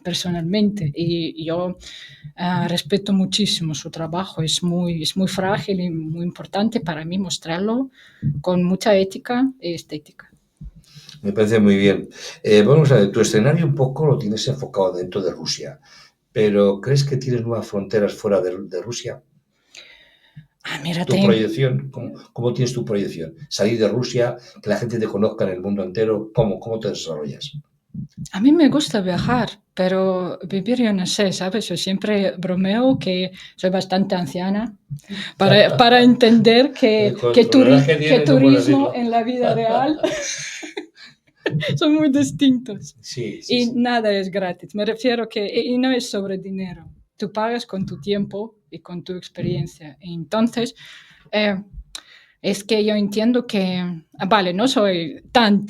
personalmente, y yo respeto muchísimo su trabajo, es muy frágil y muy importante para mí mostrarlo con mucha ética y estética. Me parece muy bien. Vamos a ver, tu escenario un poco lo tienes enfocado dentro de Rusia, pero ¿crees que tienes nuevas fronteras fuera de Rusia? Mira, tu proyección, ¿cómo tienes tu proyección? Salir de Rusia, que la gente te conozca en el mundo entero, ¿cómo te desarrollas? A mí me gusta viajar, pero vivir yo no sé, ¿sabes? Yo siempre bromeo que soy bastante anciana para entender que turismo en la vida real son muy distintos. Sí, y nada es gratis. Me refiero y no es sobre dinero. Tú pagas con tu tiempo y con tu experiencia. Entonces, es que yo entiendo que, vale, no soy tan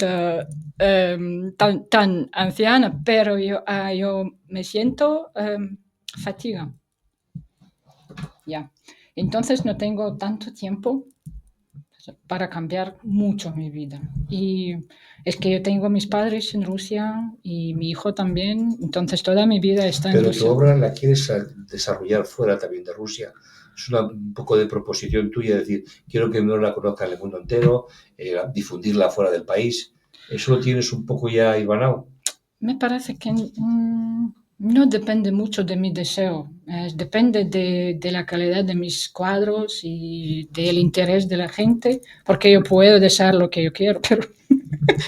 anciana, pero yo me siento fatiga. Ya. Entonces no tengo tanto tiempo para cambiar mucho mi vida. Y es que yo tengo a mis padres en Rusia y mi hijo también, entonces toda mi vida está en Rusia. Pero tu obra la quieres desarrollar fuera también de Rusia. Es un poco de proposición tuya, es decir, quiero que mi obra la conozca en el mundo entero, difundirla fuera del país. ¿Eso lo tienes un poco ya hilvanado? Me parece que no depende mucho de mi deseo, depende de la calidad de mis cuadros y del interés de la gente, porque yo puedo desear lo que yo quiero, pero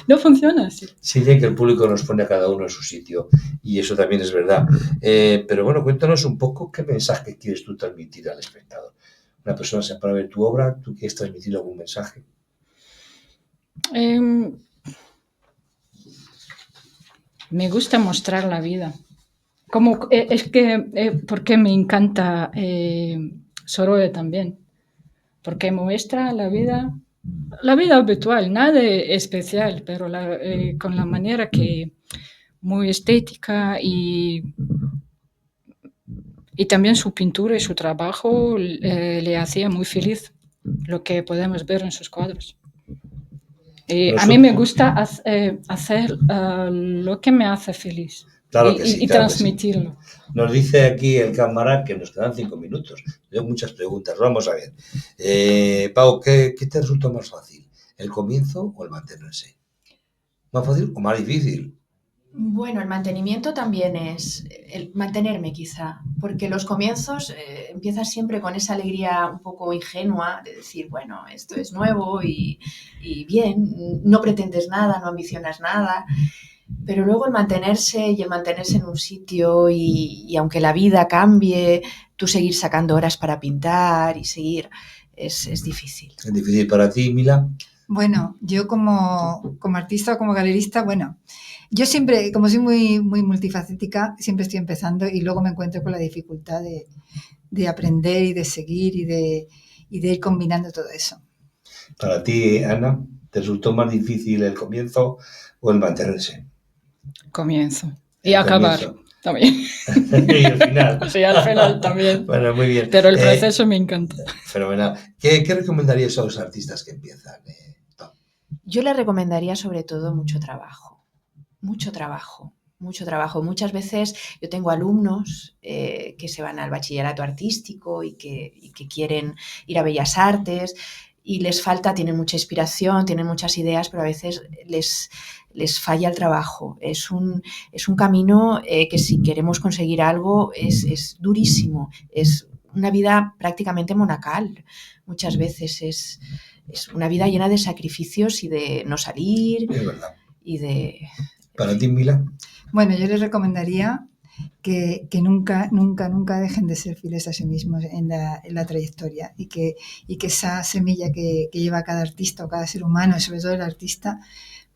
no funciona así. Sí, ya que el público nos pone a cada uno en su sitio, y eso también es verdad. Pero bueno, cuéntanos un poco qué mensaje quieres tú transmitir al espectador. Una persona se para ver tu obra, ¿tú quieres transmitir algún mensaje? Me gusta mostrar la vida. porque me encanta Sorolla también, porque muestra la vida habitual, nada especial, pero con la manera que muy estética y también su pintura y su trabajo le hacía muy feliz, lo que podemos ver en sus cuadros. A mí me gusta hacer lo que me hace feliz. Claro que sí, y claro transmitirlo. Que sí. Nos dice aquí el cámara que nos quedan 5 minutos. Tengo muchas preguntas. Vamos a ver. Pau, ¿qué te resulta más fácil? ¿El comienzo o el mantenerse? ¿Más fácil o más difícil? Bueno, el mantenimiento también es el mantenerme quizá, porque los comienzos empiezas siempre con esa alegría un poco ingenua de decir, bueno, esto es nuevo y bien, no pretendes nada, no ambicionas nada, pero luego el mantenerse en un sitio y aunque la vida cambie, tú seguir sacando horas para pintar y seguir, es difícil. ¿Es difícil para ti, Mila? Bueno, yo como artista o como galerista, bueno, yo siempre, como soy muy, muy multifacética, siempre estoy empezando y luego me encuentro con la dificultad de aprender y de seguir y de ir combinando todo eso. Para ti, Ana, ¿te resultó más difícil el comienzo o el mantenerse? Comienzo. Y acabar también. Y al final. Sí, al final también. Bueno, muy bien. Pero el proceso me encanta. Fenomenal. ¿Qué recomendarías a los artistas que empiezan? Yo les recomendaría sobre todo mucho trabajo. Muchas veces yo tengo alumnos que se van al bachillerato artístico y que quieren ir a Bellas Artes y les falta, tienen mucha inspiración, tienen muchas ideas, pero a veces les falla el trabajo. Es un camino que si queremos conseguir algo es durísimo, es una vida prácticamente monacal. Muchas veces es una vida llena de sacrificios y de no salir. Es verdad. Y de... ¿Para ti, Mila? Bueno, yo les recomendaría que nunca dejen de ser fieles a sí mismos en la trayectoria y que esa semilla que lleva cada artista o cada ser humano, y sobre todo el artista,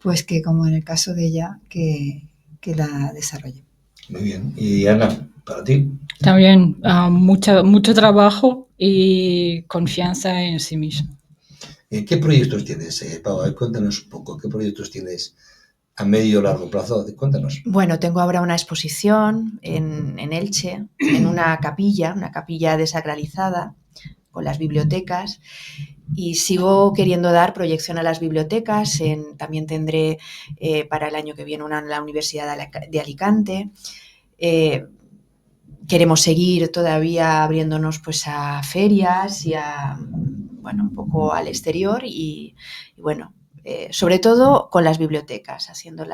pues que como en el caso de ella, que la desarrolle. Muy bien. ¿Y Ana, para ti? También mucho trabajo y confianza en sí mismo. ¿Qué proyectos tienes, Pau? Cuéntanos un poco. ¿Qué proyectos tienes a medio o largo plazo? Cuéntanos. Bueno, tengo ahora una exposición en Elche, en una capilla desacralizada con las bibliotecas y sigo queriendo dar proyección a las bibliotecas. También tendré para el año que viene una en la Universidad de Alicante. Queremos seguir todavía abriéndonos pues a ferias y un poco al exterior y bueno, sobre todo con las bibliotecas, haciamos.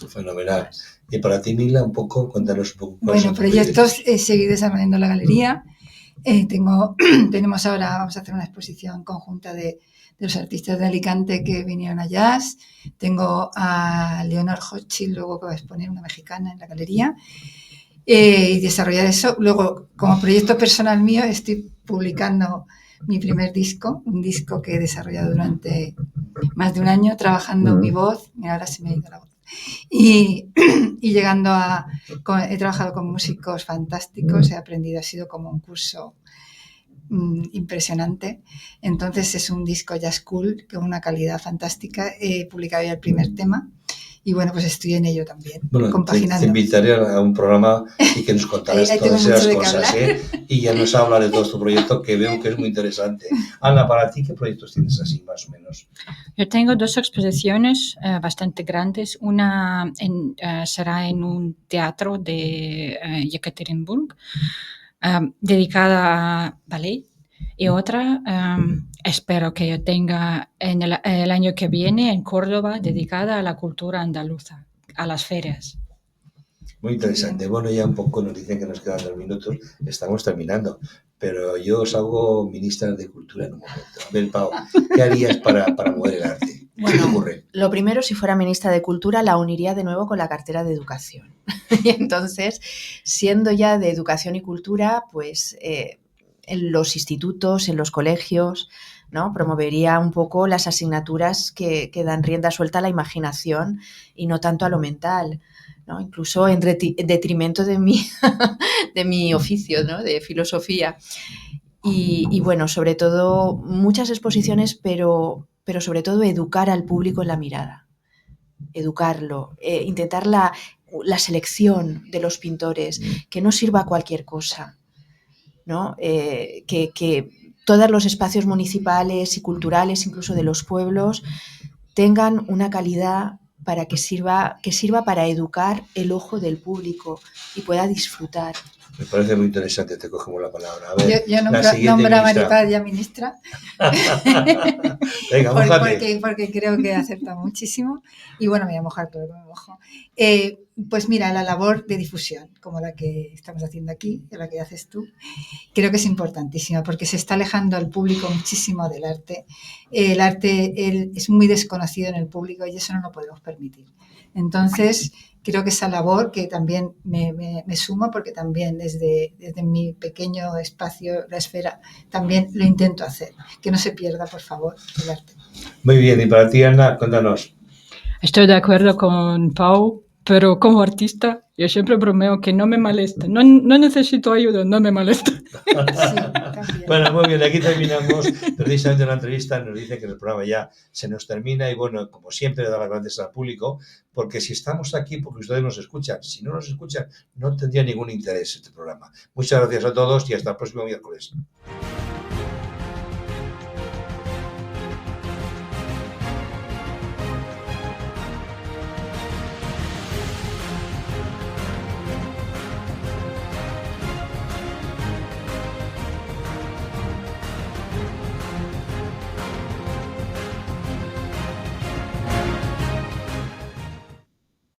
Fenomenal. Y para ti, Mila, un poco, cuéntanos un poco. Bueno, proyectos, seguir desarrollando la galería. Tenemos ahora, vamos a hacer una exposición conjunta de los artistas de Alicante que vinieron a Jazz. Tengo a Leonor Hochschild, luego que va a exponer, una mexicana, en la galería. Y desarrollar eso. Luego, como proyecto personal mío, estoy publicando mi primer disco, un disco que he desarrollado durante más de un año, trabajando mi voz. Mira, ahora se me ha ido la voz. Y llegando he trabajado con músicos fantásticos, he aprendido, ha sido como un curso impresionante. Entonces es un disco jazz cool, con una calidad fantástica. He publicado ya el primer tema. Y bueno, pues estoy en ello también, bueno, compaginando. Te invitaré a un programa y que nos contarás todas esas cosas, y ya nos habla de todo tu proyecto, que veo que es muy interesante. Ana, para ti, ¿qué proyectos tienes así, más o menos? Yo tengo 2 exposiciones bastante grandes. Una será en un teatro de Yekaterinburg, dedicada a ballet. Y otra, espero que yo tenga el año que viene en Córdoba, dedicada a la cultura andaluza, a las ferias. Muy interesante. Bueno, ya un poco nos dicen que nos quedan 2 minutos, estamos terminando, pero yo os hago ministra de Cultura en un momento. A ver, Pau, ¿qué harías para mover el arte? ¿Qué te ocurre? Lo primero, si fuera ministra de Cultura, la uniría de nuevo con la cartera de Educación. Y entonces, siendo ya de Educación y Cultura, pues en los institutos, en los colegios, ¿no? Promovería un poco las asignaturas que dan rienda suelta a la imaginación y no tanto a lo mental, ¿no? Incluso en detrimento de mi oficio, ¿no? De filosofía. Y bueno, sobre todo muchas exposiciones, pero sobre todo educar al público en la mirada, educarlo, intentar la selección de los pintores, que no sirva a cualquier cosa, ¿no? Que todos los espacios municipales y culturales, incluso de los pueblos, tengan una calidad para que sirva para educar el ojo del público y pueda disfrutar. Me parece muy interesante, te cogemos la palabra. A ver, yo nombro a Maripaz ya ministra. Venga, mójate. Porque creo que acerta muchísimo. Y bueno, me voy a mojar, pero no me mojo. Pues mira, la labor de difusión, como la que estamos haciendo aquí, la que haces tú, creo que es importantísima porque se está alejando al público muchísimo del arte. El arte es muy desconocido en el público y eso no lo podemos permitir. Entonces, creo que esa labor, que también me sumo, porque también desde mi pequeño espacio, la esfera, también lo intento hacer. Que no se pierda, por favor, el arte. Muy bien, y para ti, Ana, cuéntanos. Estoy de acuerdo con Pau, pero como artista yo siempre bromeo que no me molesta. No necesito ayuda, no me molesta. Sí, bueno, muy bien, aquí terminamos precisamente una entrevista. Nos dice que el programa ya se nos termina y bueno, como siempre, dar las gracias al público, porque si estamos aquí porque ustedes nos escuchan, si no nos escuchan no tendría ningún interés este programa. Muchas gracias a todos y hasta el próximo miércoles.